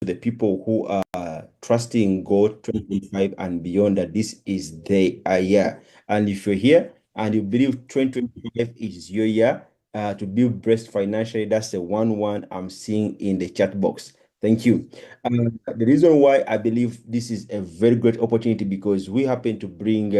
the people who are trusting God 2025 and beyond that this is their year. And if you're here and you believe 2025 is your year to build breast financially, that's the one I'm seeing in the chat box. Thank you. The reason why I believe this is a very great opportunity because we happen to bring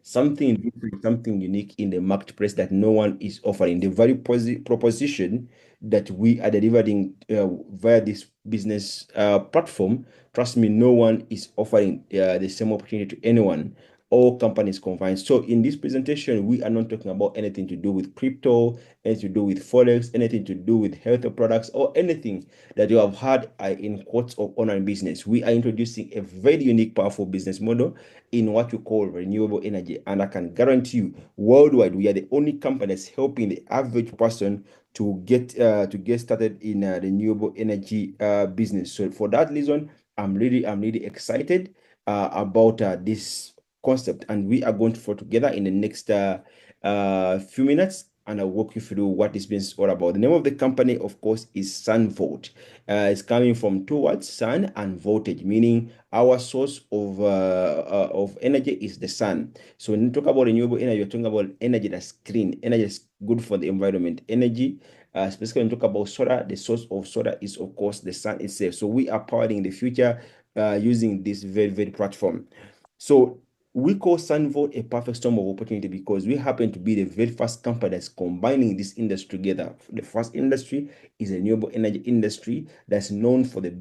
something different, something unique in the marketplace that no one is offering. The very proposition that we are delivering via this business platform, trust me, no one is offering the same opportunity to anyone. All companies combined. So in this presentation, we are not talking about anything to do with crypto, anything to do with forex, anything to do with health products, or anything that you have had in quotes of online business. We are introducing a very unique, powerful business model in what we call renewable energy. And I can guarantee you, worldwide, we are the only company that's helping the average person to get started in renewable energy business. So for that reason, I'm really excited about this concept, and we are going to fall together in the next few minutes, and I'll walk you through what this business is all about. The name of the company, of course, is Sunvolt. It's coming from two words, sun and voltage, meaning our source of energy is the sun. So when you talk about renewable energy, you're talking about energy that's clean, energy that's good for the environment, energy. Specifically, when you talk about solar, the source of solar is, of course, the sun itself. So we are powering the future using this very platform. So we call Sunvolt a perfect storm of opportunity because we happen to be the very first company that's combining this industry together. The first industry is a renewable energy industry that's known for the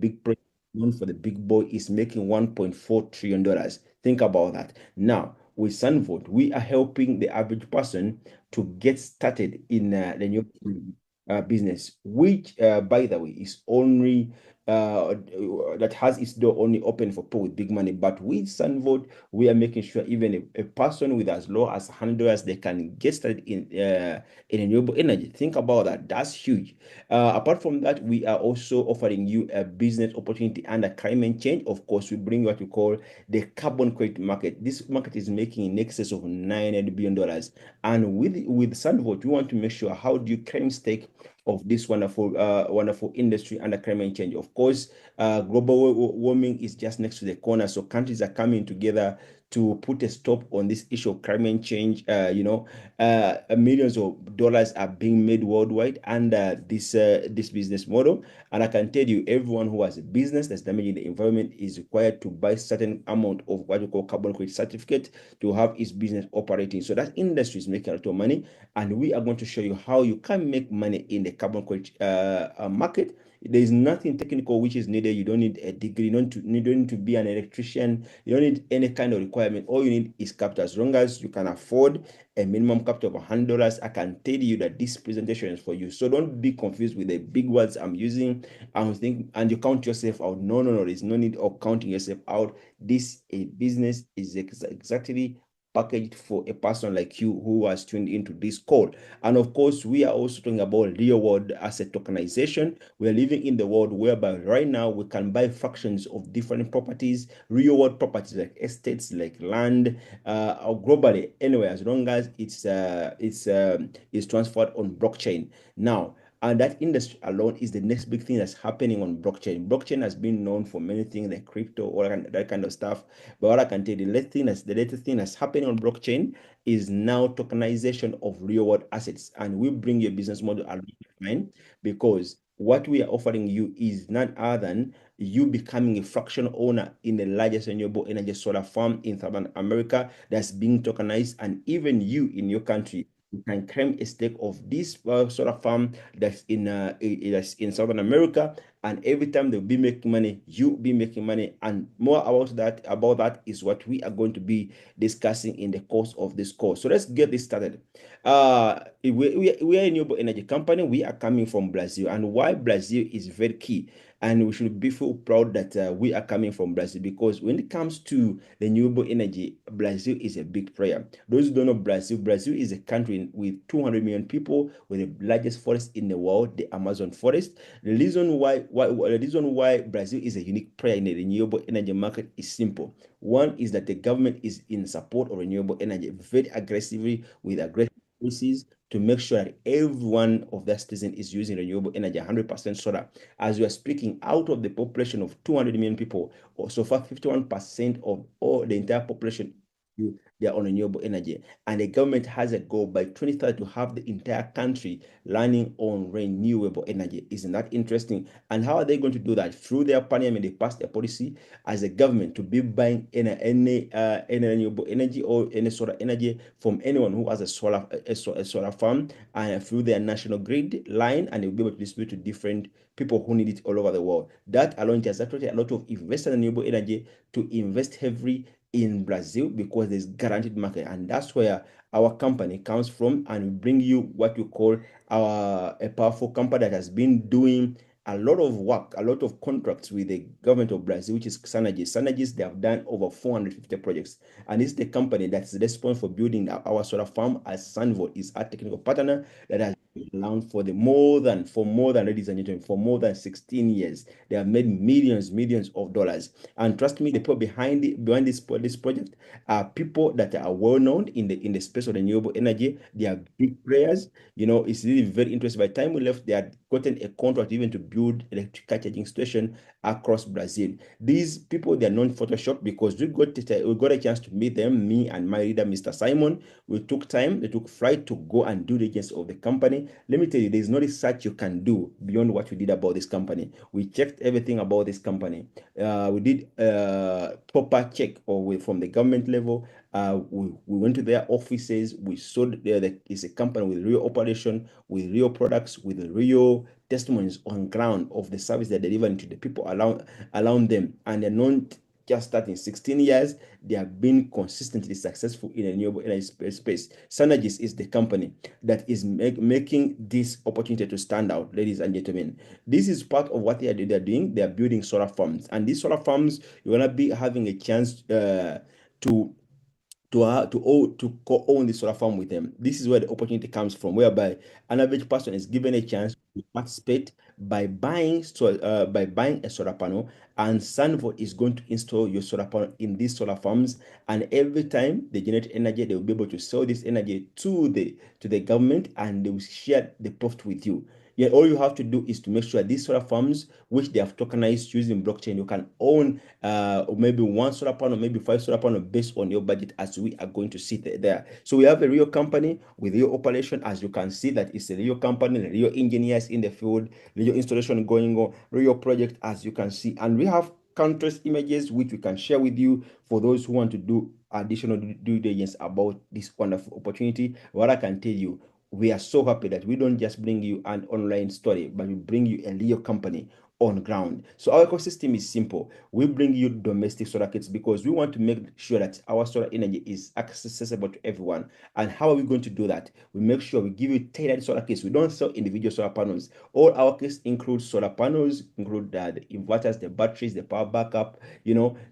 known for the big boy is making $1.4 trillion. Think about that. Now, with Sunvolt, we are helping the average person to get started in the new business, which, by the way, is only that has its door only open for people with big money. But with Sunvolt, we are making sure even a person with as low as $100 they can get started in renewable energy. Think about that. That's huge. Apart from that, we are also offering you a business opportunity under climate change. Of course, we bring what we call the carbon credit market. This market is making in excess of $900 billion. And with Sunvolt, we want to make sure how do you claim stake of this wonderful industry under climate change. Of course, global warming is just next to the corner, so countries are coming together to put a stop on this issue of climate change. Millions of dollars are being made worldwide under this business model. And I can tell you, everyone who has a business that's damaging the environment is required to buy certain amount of what we call carbon credit certificate to have its business operating. So that industry is making a lot of money, and we are going to show you how you can make money in the carbon credit market. There is nothing technical which is needed. You don't need a degree. You don't need to be an electrician. You don't need any kind of requirement. All you need is capital. As long as you can afford a minimum capital of $100, I can tell you that this presentation is for you. So don't be confused with the big words I'm using and you count yourself out. No. There's no need of counting yourself out. This a business is exactly packaged for a person like you who has tuned into this call. And of course, we are also talking about real world asset tokenization. We're living in the world whereby right now we can buy fractions of different properties, real world properties like estates, like land, or globally anywhere, as long as it's transferred on blockchain. Now, and that industry alone is the next big thing that's happening on blockchain. Blockchain has been known for many things like crypto or that kind of stuff. But what I can tell you, the latest thing that's happening on blockchain is now tokenization of real world assets. And we bring your business model aligned because what we are offering you is none other than you becoming a fractional owner in the largest renewable energy solar farm in Southern America that's being tokenized, and even you in your country you can claim a stake of this solar farm that's in Southern America, and every time they'll be making money, you'll be making money. And more about that is what we are going to be discussing in the course of this course. So let's get this started. We are a renewable energy company. We are coming from Brazil, and why Brazil is very key. And we should be feel proud that we are coming from Brazil, because when it comes to renewable energy, Brazil is a big player. Those who don't know Brazil is a country with 200 million people, with the largest forest in the world, the Amazon forest. The reason why Brazil is a unique player in the renewable energy market is simple. One is that the government is in support of renewable energy very aggressively with aggressive policies to make sure that every one of their citizens is using renewable energy, 100% solar. As we are speaking, out of the population of 200 million people, or so far 51% of all the entire population, they are on renewable energy. And the government has a goal by 2030 to have the entire country running on renewable energy. Isn't that interesting? And how are they going to do that? Through their parliament, they passed a policy as a government to be buying any renewable energy or any solar energy from anyone who has a solar farm, and through their national grid line, and they'll be able to distribute to different people who need it all over the world. That alone has attracted a lot of investors in renewable energy to invest heavily in Brazil because there's guaranteed market, and that's where our company comes from. And we bring you what we call a powerful company that has been doing a lot of work, a lot of contracts with the government of Brazil, which is Sanagis. Sanagis, they have done over 450 projects. And it's the company that's responsible for building our solar farm, as Sunvolt is our technical partner that has been around for more than, ladies and gentlemen, for more than 16 years. They have made millions of dollars. And trust me, the people behind this project are people that are well known in the space of renewable energy. They are big players. It's really very interesting. By the time we left, they had gotten a contract even to build electric car charging station across Brazil. These people, they're non Photoshop because we got a chance to meet them, me and my leader, Mr. Simon. They took flight to go and do the diligence of the company. Let me tell you, there's no research you can do beyond what we did about this company. We checked everything about this company. We did proper check from the government level. We went to their offices. We saw that it's a company with real operation, with real products, with real testimonies on ground of the service they're delivering to the people around them. And they're not just starting 16 years, they have been consistently successful in a renewable energy space. Synergis is the company that is making this opportunity to stand out, ladies and gentlemen. This is part of what they're doing. They're building solar farms. And these solar farms, you're going to be having a chance to co-own the solar farm with them. This is where the opportunity comes from, whereby an average person is given a chance to participate by buying a solar panel, and Sunvolt is going to install your solar panel in these solar farms. And every time they generate energy, they will be able to sell this energy to the government, and they will share the profit with you. Yeah, all you have to do is to make sure these solar farms, which they have tokenized using blockchain, you can own maybe one solar panel, maybe 5 solar panel based on your budget, as we are going to see there. So we have a real company with real operation, as you can see that it's a real company, real engineers in the field, real installation going on, real project, as you can see. And we have countless images which we can share with you for those who want to do additional due diligence about this wonderful opportunity. What I can tell you, we are so happy that we don't just bring you an online story, but we bring you a real company on ground. So our ecosystem is simple. We bring you domestic solar kits because we want to make sure that our solar energy is accessible to everyone. And how are we going to do that? We make sure we give you tailored solar kits. We don't sell individual solar panels. All our kits include solar panels, include the inverters, the batteries, the power backup,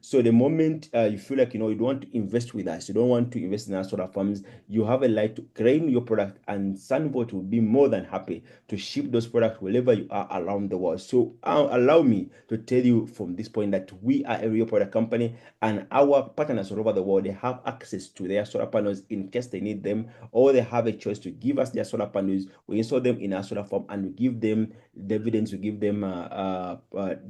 So the moment you feel like, you don't want to invest with us, you don't want to invest in our solar farms, you have a right to claim your product, and Sunvolt will be more than happy to ship those products wherever you are around the world. So allow me to tell you from this point that we are a real product company, and our partners all over the world, they have access to their solar panels in case they need them, or they have a choice to give us their solar panels. We install them in our solar farm, and we give them dividends, we give them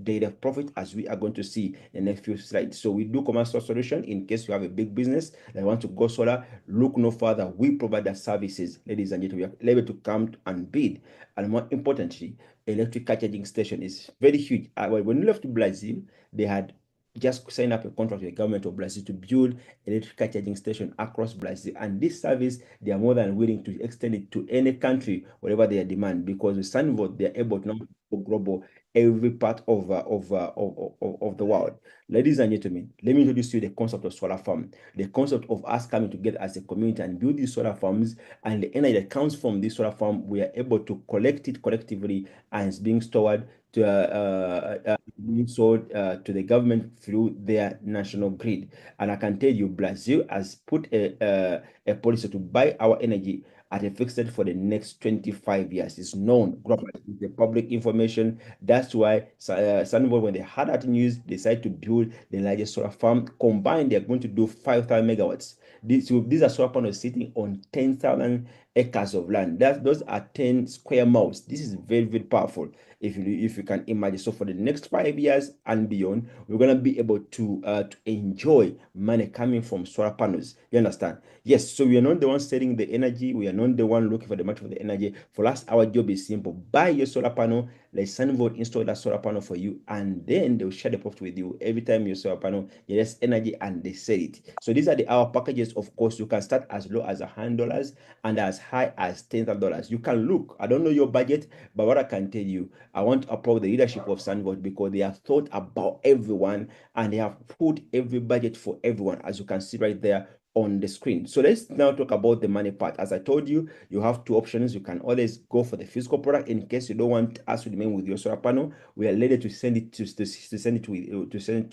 data profit, as we are going to see in the next few slides. So we do commercial solution in case you have a big business that want to go solar. Look no further. We provide the services, ladies and gentlemen. We are able to come and bid. And more importantly, electric car charging station is very huge. When we left Brazil, they had just signed up a contract with the government of Brazil to build electric car charging station across Brazil. And this service, they are more than willing to extend it to any country, whatever their demand, because with Sunvolt, they're able to now go global every part of the world. Ladies and gentlemen, let me introduce you the concept of solar farm, the concept of us coming together as a community and build these solar farms, and the energy that comes from this solar farm, we are able to collect it collectively, and it's being stored being sold to the government through their national grid. And I can tell you, Brazil has put a policy to buy our energy at a fixed rate for the next 25 years. It's known globally. It's the public information. That's why Sunvolt, when they had that news, decided to build the largest solar farm. Combined, they're going to do 5,000 megawatts. These are solar panels sitting on 10,000 acres of land. Those are 10 square miles. This is very, very powerful if you can imagine. So for the next 5 years and beyond, we're gonna be able to enjoy money coming from solar panels. You understand? Yes, so we are not the one selling the energy, we are not the one looking for the market for the energy. For us, our job is simple: buy your solar panel, let Sunvolt install that solar panel for you, and then they'll share the profit with you every time your solar panel gets energy and they sell it. So these are our packages. Of course, you can start as low as $100 and as high as $10,000. You can look. I don't know your budget, but what I can tell you, I want to applaud the leadership of Sunvolt because they have thought about everyone and they have put every budget for everyone, as you can see right there on the screen. So let's now talk about the money part. As I told you, you have two options. You can always go for the physical product in case you don't want us to remain with your solar panel. We are ready to send it to send it to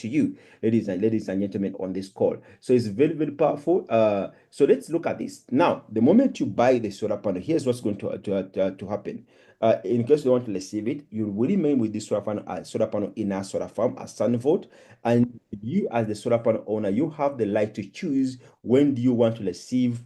you, ladies and gentlemen, on this call. So it's very, very powerful. So let's look at this now. The moment you buy the solar panel, here's what's going to happen. In case you want to receive it, you will remain with this solar panel in our solar farm at Sunvolt, and you, as the solar panel owner, you have the right to choose when do you want to receive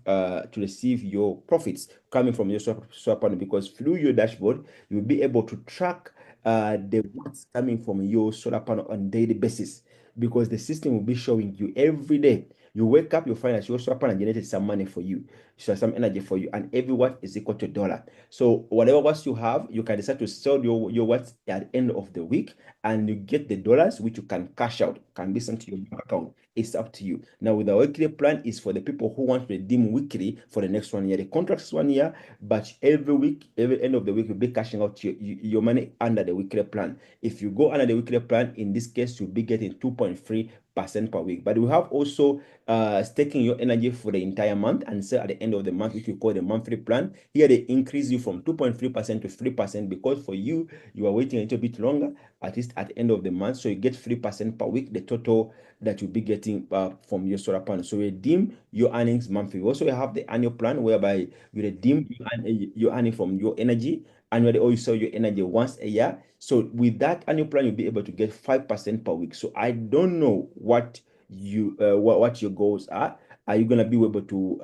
your profits coming from your solar panel, because through your dashboard you'll be able to track the what's coming from your solar panel on daily basis, because the system will be showing you every day. You wake up, you find that your solar panel generated some money for you, so some energy for you, and every watt is equal to a dollar. So whatever watts you have, you can decide to sell your watts at the end of the week, and you get the dollars which you can cash out, can be sent to your bank account. It's up to you. Now, with the weekly plan is for the people who want to redeem weekly for the next 1 year. The contract is 1 year, but every week, every end of the week, you'll be cashing out your money under the weekly plan. If you go under the weekly plan, in this case, you'll be getting 2.3% per week. But we have also staking your energy for the entire month and sell at the end of the month, which we call the monthly plan. Here they increase you from 2.3% to 3%, because for you, you are waiting a little bit longer, at least at the end of the month. So you get 3% per week, the total that you'll be getting from your solar panel. So redeem your earnings monthly. We also have the annual plan whereby you redeem your earning from your energy annually, or you sell your energy once a year. So with that annual plan, you'll be able to get 5% per week. So I don't know what what your goals are. Are you gonna be able to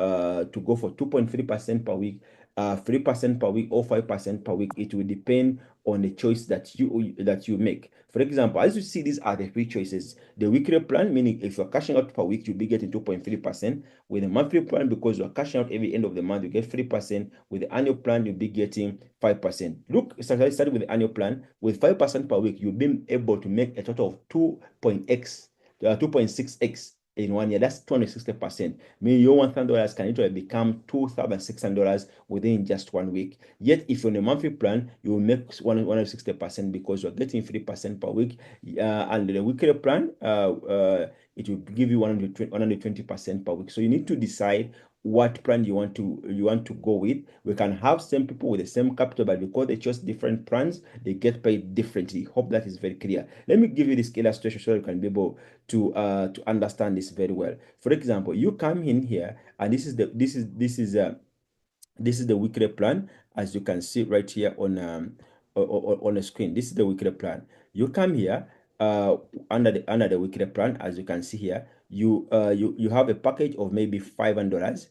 go for 2.3% per week, 3% per week, or 5% per week? It will depend on the choice that you make. For example, as you see, these are the three choices. The weekly plan, meaning if you're cashing out per week, you'll be getting 2.3%. With the monthly plan, because you're cashing out every end of the month, you get 3%. With the annual plan, you'll be getting 5%. Look, starting with the annual plan, with 5% per week, you'll be able to make a total of 2.6x in 1 year. That's 260%. Meaning your $1,000 can literally become $2,600 within just 1 week. Yet, if you're on a monthly plan, you will make 160% because you're getting 3% per week. And the weekly plan, it will give you 120% per week. So you need to decide what plan you want to go with. We can have same people with the same capital, but because they chose different plans, they get paid differently. Hope that is very clear. Let me give you this illustration so you can be able to understand this very well. For example, you come in here, and this is the weekly plan, as you can see right here on the screen. This is the weekly plan. You come here under the weekly plan, as you can see here. You have a package of maybe $500,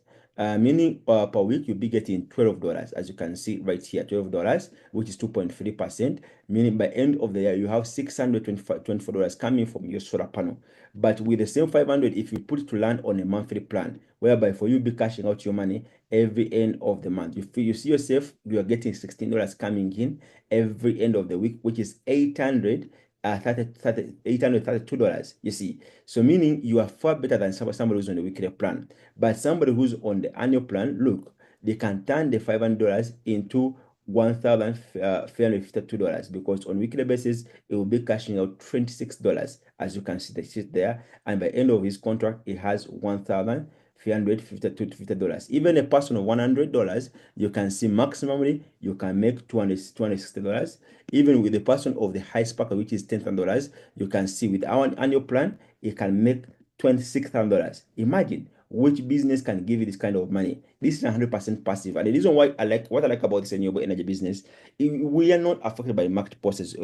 meaning per week you'll be getting $12, as you can see right here, $12, which is 2.3%. Meaning by end of the year you have $624 coming from your solar panel. But with the same 500, if you put it to land on a monthly plan, whereby for you be cashing out your money every end of the month, you see yourself, you are getting $16 coming in every end of the week, which is $832. You see, so meaning you are far better than somebody who's on the weekly plan. But somebody who's on the annual plan, look, they can turn the $500 into $1,352, because on weekly basis it will be cashing out $26, as you can see the sheet there, and by end of his contract it has $1,352. Even a person of $100, you can see maximally you can make $260. Even with the person of the highest package, which is $10,000, you can see with our annual plan it can make $26,000. Imagine which business can give you this kind of money. This is 100% passive. And the reason why what I like about this renewable energy business, we are not affected by market forces.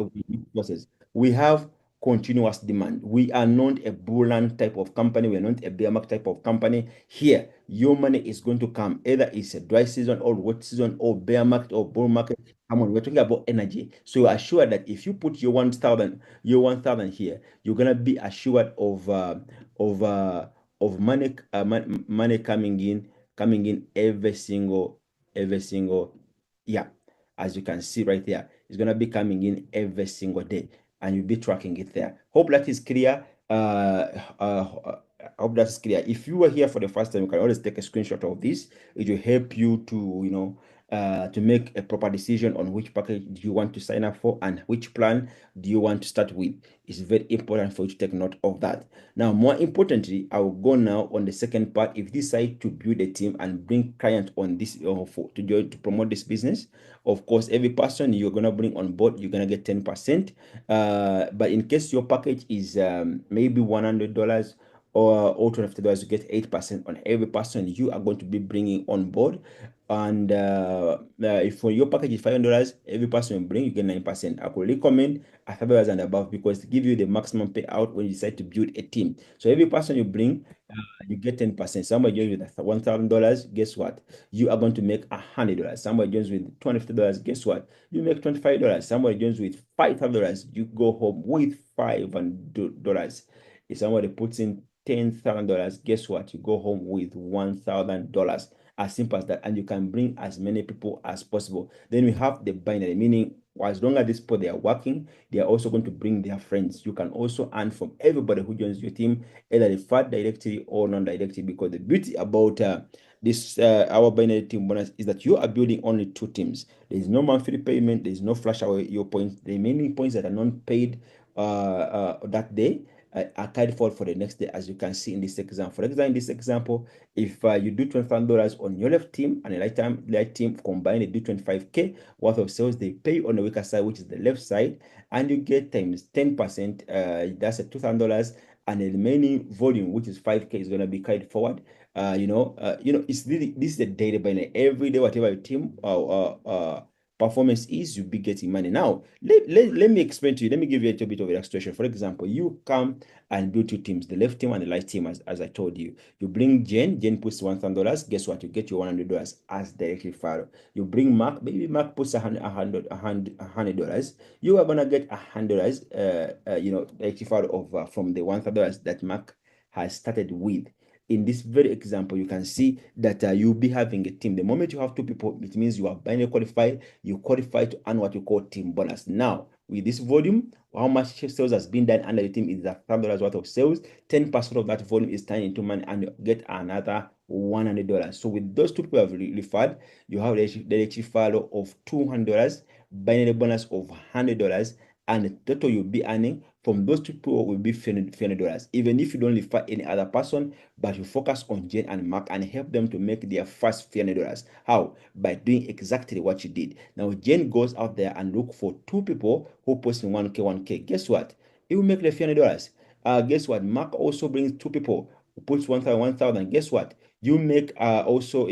We have continuous demand. We are not a bullion type of company. We are not a bear market type of company. Here, your money is going to come. Either it's a dry season or wet season or bear market or bull market. Come on, we're talking about energy. So you're assured that if you put your 1,000 here, you're gonna be assured of uh, of money coming in every single yeah. As you can see right there, it's gonna be coming in every single day, and you'll be tracking it there. Hope that is clear. I hope that's clear. If you were here for the first time, you can always take a screenshot of this. It will help you to, to make a proper decision on which package do you want to sign up for and which plan do you want to start with. It's very important for you to take note of that. Now, more importantly, I will go now on the second part. If you decide to build a team and bring clients on this to join to promote this business, of course, every person you're gonna bring on board, you're gonna get 10%. But in case your package is maybe $100 or $250, you get 8% on every person you are going to be bringing on board. And if for your package is $500, every person you bring, you get 9%. I could recommend $500 and above because it give you the maximum payout when you decide to build a team. So every person you bring, you get 10%. Somebody joins with $1,000, guess what? You are going to make $100. Somebody joins with $250, guess what? You make $25. Somebody joins with $5,000, you go home with $500. If somebody puts in $10,000, guess what? You go home with $1,000. As simple as that. And you can bring as many people as possible. Then we have the binary, meaning as long as these people they are working, they are also going to bring their friends. You can also earn from everybody who joins your team, either referred directly or non-directly. Because the beauty about this our binary team bonus is that you are building only two teams. There is no monthly payment. There is no flash away your points. The remaining points that are not paid that day are carried forward for the next day, as you can see in this example. For example, in this example, if you do $20,000 on your left team and the right team combined, they do 25K worth of sales, they pay on the weaker side, which is the left side, and you get times 10%. That's a $2,000, and the remaining volume, which is 5K, is going to be carried forward. It's really this is a daily binary. Every day, whatever your team performance is, you'll be getting money. Now, let me explain to you. Let me give you a little bit of illustration. For example, you come and build two teams, the left team and the right team, as I told you. You bring Jen puts $1,000. Guess what? You get your $100 as directly follow. You bring Mark, maybe Mark puts $100. You are gonna get $100, directly follow of from the $1,000 that Mark has started with. In this very example, you can see that you'll be having a team. The moment you have two people, it means you are binary qualified. You qualify to earn what you call team bonus. Now, with this volume, how much sales has been done under the team is $1,000 worth of sales. 10% of that volume is turned into money, and you get another $100. So with those two people have referred, you have the follow of $200, binary bonus of $100, and the total you'll be earning from those two people will be $300. Even if you don't refer any other person, but you focus on Jane and Mark and help them to make their first $300. How? By doing exactly what you did. Now, Jane goes out there and look for two people who post in 1K, 1K. Guess what? It will make the $300. Guess what? Mark also brings two people who puts 1,000, 1,000. Guess what? You make also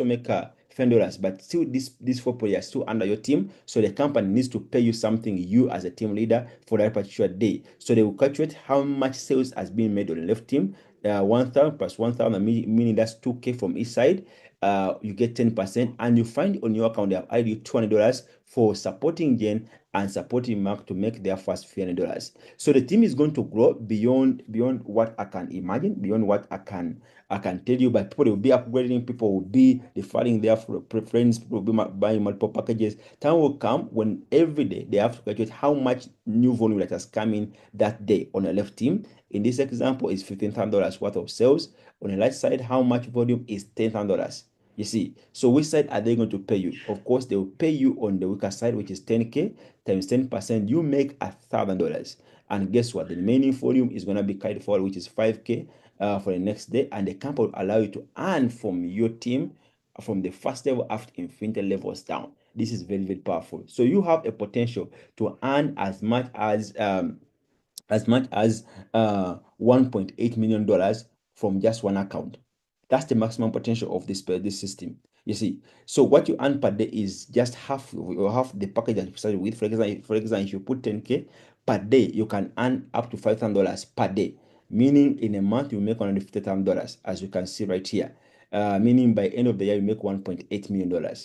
make $10, but still these four players still under your team, so the company needs to pay you something, you as a team leader, for that particular day. So they will calculate how much sales has been made on the left team. 1,000 plus 1,000, meaning that's 2K from each side. You get 10%, and you find on your account they have added you $200 for supporting Jen and supporting Mark to make their first $300. So the team is going to grow beyond what I can imagine, beyond what I can tell you. But people will be upgrading, people will be referring their friends, people will be buying multiple packages. Time will come when every day they have to calculate how much new volume that has come in that day on the left team. In this example, is $15,000 worth of sales. On the right side, how much volume is $10,000? You see, so which side are they going to pay you? Of course, they will pay you on the weaker side, which is 10K times 10%. You make $1,000. And guess what? The remaining volume is going to be carried forward, which is 5K for the next day. And the company will allow you to earn from your team from the first level after infinity levels down. This is very, very powerful. So you have a potential to earn as much as $1.8 million from just one account. That's the maximum potential of this system. You see, so what you earn per day is just half or half the package that you started with. For example, if you put 10K per day, you can earn up to $5,000 per day. Meaning in a month you make $150,000, as you can see right here. Meaning by end of the year you make $1.8 million.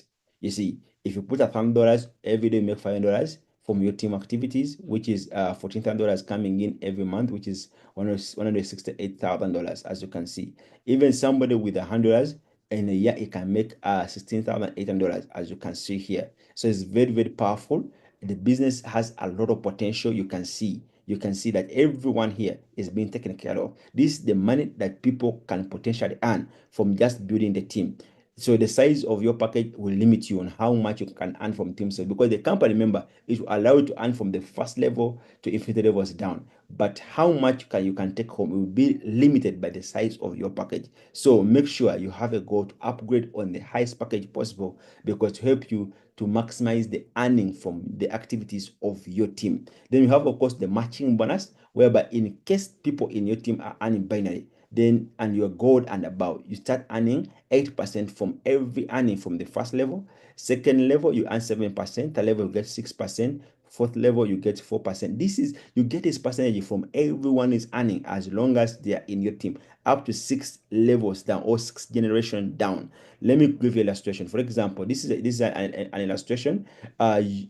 You see, if you put $1,000 every day, you make $500 from your team activities, which is $14,000 coming in every month, which is $168,000, as you can see. Even somebody with $100 in a year, it can make $16,800, as you can see here. So it's very, very powerful. The business has a lot of potential. You can see that everyone here is being taken care of. This is the money that people can potentially earn from just building the team. So the size of your package will limit you on how much you can earn from team sales, because the company member is allow you to earn from the first level to infinite levels down. But how much you can take home will be limited by the size of your package. So make sure you have a goal to upgrade on the highest package possible, because to help you to maximize the earning from the activities of your team. Then you have, of course, the matching bonus, whereby in case people in your team are earning binary, then and you're gold and above, you start earning 8% from every earning from the first level. Second level, you earn 7%. Third level, you get 6%. Fourth level, you get 4%. You get this percentage from everyone is earning, as long as they are in your team, up to 6 levels down or 6 generation down. Let me give you an illustration. For example, this is an illustration.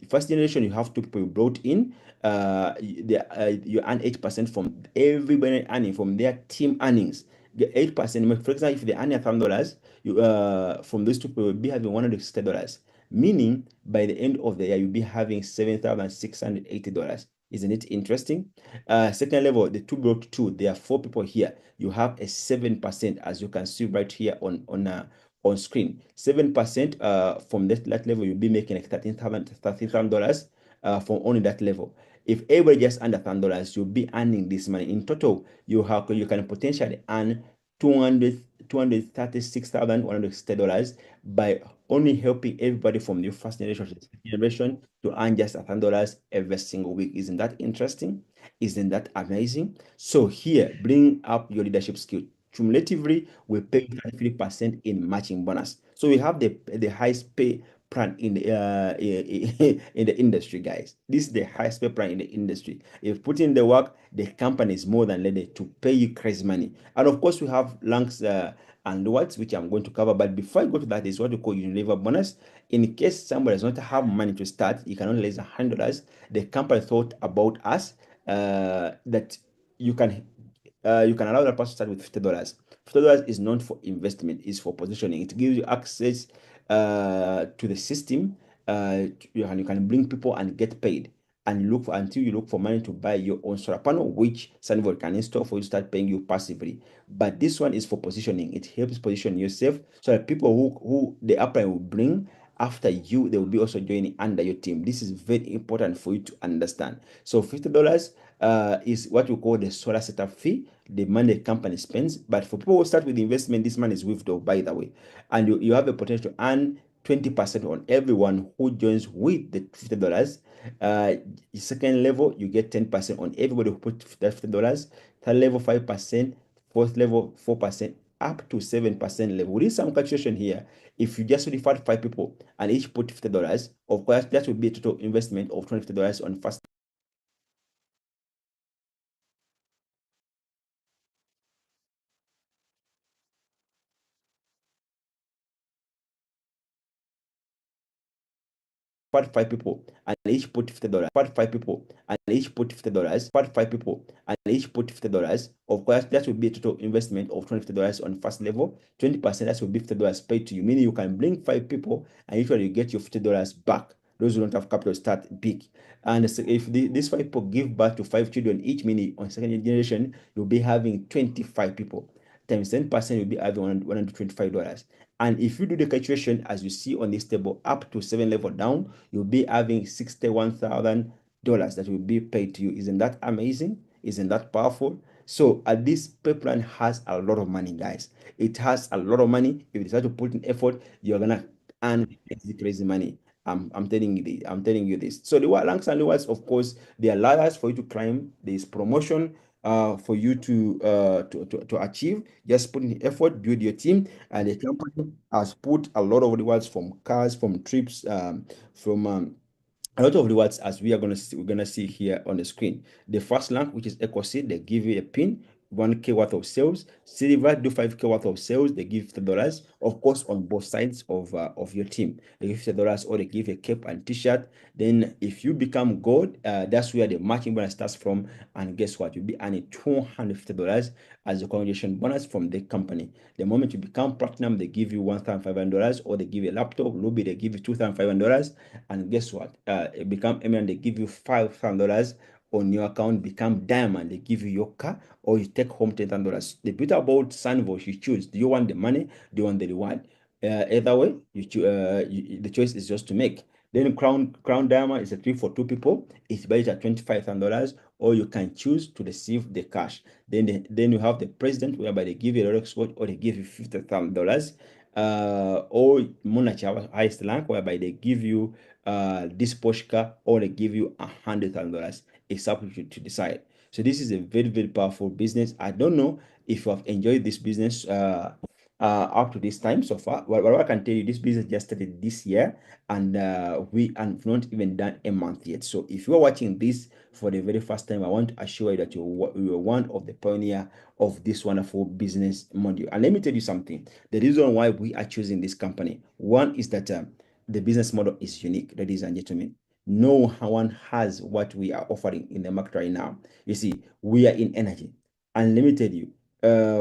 First generation, you have two people you brought in. You earn 8% from everybody earning from their team earnings. The 8%, for example, if they earn $1,000, you from those two people will be having $160. Meaning by the end of the year, you'll be having $7,680. Isn't it interesting? Second level, the two brought two. There are four people here. You have a 7%, as you can see right here on screen. 7% from that level, you'll be making like $13,000 from only that level. If everybody just under $1,000, you'll be earning this money. In total, you can potentially earn $236,160 by only helping everybody from your first generation to second generation to earn just $1,000 every single week. Isn't that interesting? Isn't that amazing? So here, bring up your leadership skill. Cumulatively, we pay 33% in matching bonus. So we have the highest pay plan in the in the industry, guys. This is the highest pay plan in the industry. If put in the work, the company is more than ready to pay you crazy money. And of course, we have ranks and rewards, which I'm going to cover. But before I go to that, is what we call Unilever bonus. In case somebody does not have money to start, you can only raise $100. The company thought about us that you can you can allow that person to start with $50. $50 is not for investment, it's for positioning. It gives you access to the system. You can bring people and get paid, and look for until you look for money to buy your own solar panel, which Sunvolt can install for you to start paying you passively. But this one is for positioning. It helps position yourself so that people who the upline will bring after you, they will be also joining under your team. This is very important for you to understand. So $50 is what we call the solar setup fee, the money the company spends. But for people who start with investment, this money is withdrawn, by the way. And you have a potential to earn 20% on everyone who joins with the $50. Second level, you get 10% on everybody who put that $50. Third level, 5%. Fourth level, 4%, up to 7% level. We did some calculation here. If you just refer 5 people and each put $50, of course, that would be a total investment of $250 on first. 5 people and each put $50. 5 people and each put $50. 5 people and each put $50. Of course, that will be a total investment of $250 on first level. 20% that will be $50 paid to you, meaning you can bring 5 people and usually you get your $50 back. Those who don't have capital start big. And if these 5 people give birth to 5 children each, meaning on second generation, you'll be having 25 people. Times 10%, you'll be having $125. And if you do the calculation, as you see on this table, up to 7 level down, you'll be having $61,000 that will be paid to you. Isn't that amazing? Isn't that powerful? So this pay plan has a lot of money, guys. It has a lot of money. If you decide to put in effort, you're gonna earn crazy money. I'm telling you this. I'm telling you this. So the ranks and rewards, of course, there are ladders for you to climb. There's promotion. for you to achieve. Just put in effort, build your team, and the company has put a lot of rewards from cars, from trips, from a lot of rewards as we're gonna see here on the screen. The first rank, which is Ecoseed, they give you a pin, 1K worth of sales. Silver do 5K worth of sales, they give $50. Of course, on both sides of your team. They give $50 or they give a cap and t-shirt. Then if you become gold, that's where the matching bonus starts from. And guess what? You'll be earning $250 as a congratulation bonus from the company. The moment you become platinum, they give you $1,500 or they give you a laptop. Ruby, they give you $2,500. And guess what? It become emerald, they give you $5,000 on your account. Become diamond, they give you your car, or you take home $10,000. The beauty about Sunvolt, you choose. Do you want the money? Do you want the reward? Either way, the choice is just to make. Then crown diamond is a trip for two people. It's valued at $25,000, or you can choose to receive the cash. Then you have the president, whereby they give you a Rolex watch or they give you $50,000. Or monarch, highest rank, whereby they give you this Porsche car or they give you $100,000. It's up to you to decide. So this is a very, very powerful business. I don't know if you have enjoyed this business up to this time so far. Well, what I can tell you, this business just started this year, and we have not even done a month yet. So if you're watching this for the very first time, I want to assure you that you're one of the pioneer of this wonderful business model. And let me tell you something. The reason why we are choosing this company, one is that the business model is unique, ladies and gentlemen. No one has what we are offering in the market right now. You see, we are in energy. And let me tell you,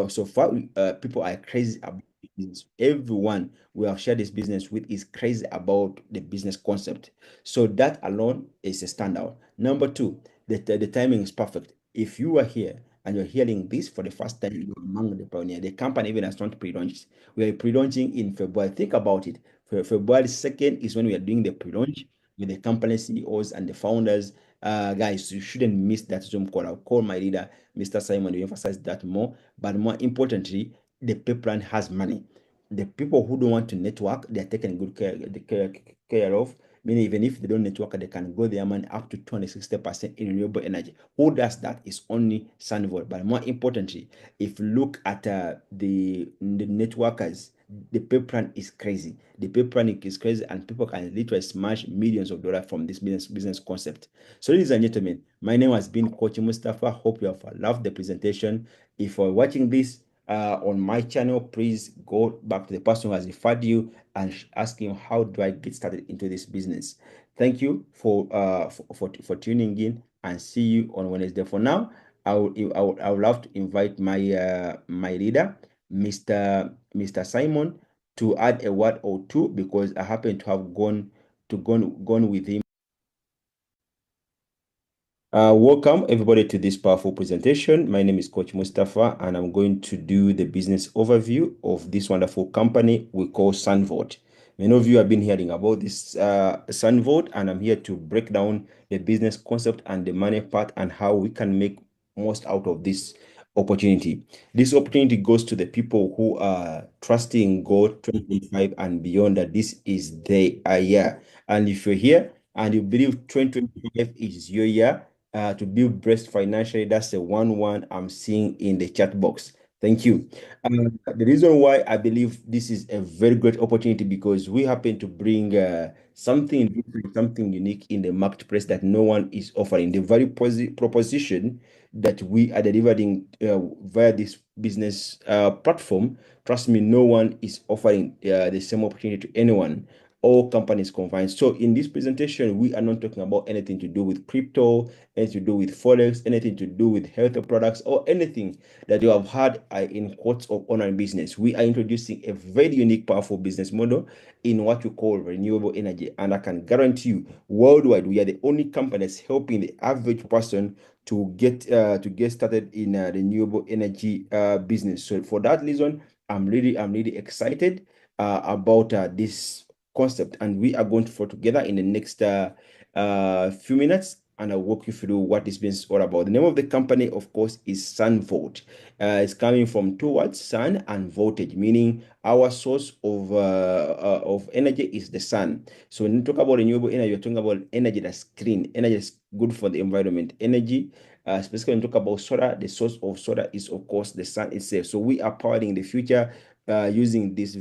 so far, people are crazy about business. Everyone we have shared this business with is crazy about the business concept. So that alone is a standout. Number two, the timing is perfect. If you are here and you're hearing this for the first time, you're among the pioneer. The company even has not pre-launched. We are pre-launching in February. Think about it. February 2nd is when we are doing the pre-launch with the company CEOs and the founders. Guys, you shouldn't miss that Zoom call. I'll call my leader, Mr. Simon, to emphasize that more. But more importantly, the pipeline has money. The people who don't want to network, they're taken good care of. Meaning, even if they don't network, they can grow their money up to 260% in renewable energy. Who does that is only Sunvolt. But more importantly, if you look at the networkers, the pipeline is crazy. The pipeline is crazy, and people can literally smash millions of dollars from this business concept. So, ladies and gentlemen, my name has been Coach Mustafa. Hope you have loved the presentation. If you're watching this on my channel, please go back to the person who has referred you and ask him, how do I get started into this business? Thank you for tuning in, and see you on Wednesday. For now, I would love to invite my leader, Mr. Simon, to add a word or two, because I happen to have gone with him. Welcome everybody to this powerful presentation. My name is Coach Mustafa, and I'm going to do the business overview of this wonderful company we call Sunvolt. Many of you have been hearing about this Sunvolt, and I'm here to break down the business concept and the money part and how we can make most out of this opportunity. This opportunity goes to the people who are trusting God 2025 and beyond, that this is their year. And if you're here and you believe 2025 is your year, to build breast financially, that's the one I'm seeing in the chat box. Thank you. The reason why I believe this is a very great opportunity, because we happen to bring something different, something unique in the marketplace that no one is offering. The very proposition that we are delivering via this business platform, trust me, no one is offering the same opportunity to anyone. All companies combined. So in this presentation, we are not talking about anything to do with crypto, anything to do with forex, anything to do with health products, or anything that you have had in quotes of online business. We are introducing a very unique, powerful business model in what we call renewable energy. And I can guarantee you, worldwide, we are the only company that's helping the average person to get started in renewable energy business. So for that reason, I'm really excited about this concept, and we are going to fall together in the next few minutes and I'll walk you through what this means all about. The name of the company, of course, is Sunvolt. It's coming from two words, sun and voltage, meaning our source of energy is the sun. So when you talk about renewable energy, you're talking about energy that's clean, energy that's good for the environment. Energy, specifically when you talk about solar, the source of solar is, of course, the sun itself. So we are powering the future using this